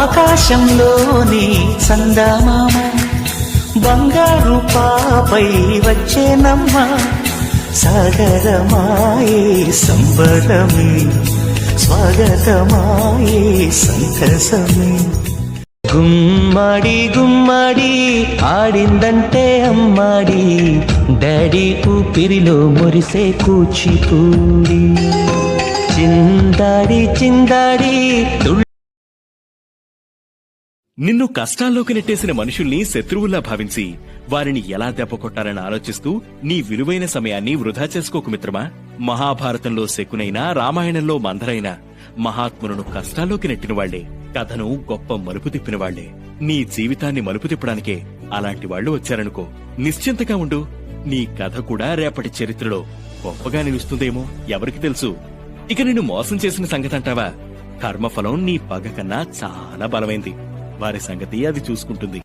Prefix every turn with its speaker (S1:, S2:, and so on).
S1: ఆకాశంలోని చందమామ బంగారు పాపై వచ్చేనమ్మ సాగరమాయే సంబరమే స్వాగతమాయే సంతసమే గుమ్మడి గుమ్మడి ఆడిందంటే అమ్మాడి డాడీ ఊపిరిలో మురిసే కూచిపూడి చిందాడి చిందాడి
S2: నిన్ను కష్టాల్లోకి నెట్టేసిన మనుషుల్ని శత్రువుల్లా భావించి వారిని ఎలా దెబ్బ కొట్టాలని ఆలోచిస్తూ నీ విలువైన సమయాన్ని వృధా చేసుకోకు మిత్రమా. మహాభారతంలో శకునైనా రామాయణంలో మందరైనా మహాత్ములను కష్టాల్లోకి నెట్టిన వాళ్లే, కథను గొప్ప మలుపు తిప్పిన వాళ్లే. నీ జీవితాన్ని మలుపు తిప్పడానికే అలాంటి వాళ్లు వచ్చారనుకో. నిశ్చింతగా ఉండు, నీ కథ కూడా రేపటి చరిత్రలో గొప్పగా నిలుస్తుందేమో ఎవరికి తెలుసు. ఇక నిన్ను మోసం చేసిన సంగతంటావా? కర్మఫలం నీ పగ కన్నా చాలా బలమైంది. వారి సంగతి అది చూసుకుంటుంది.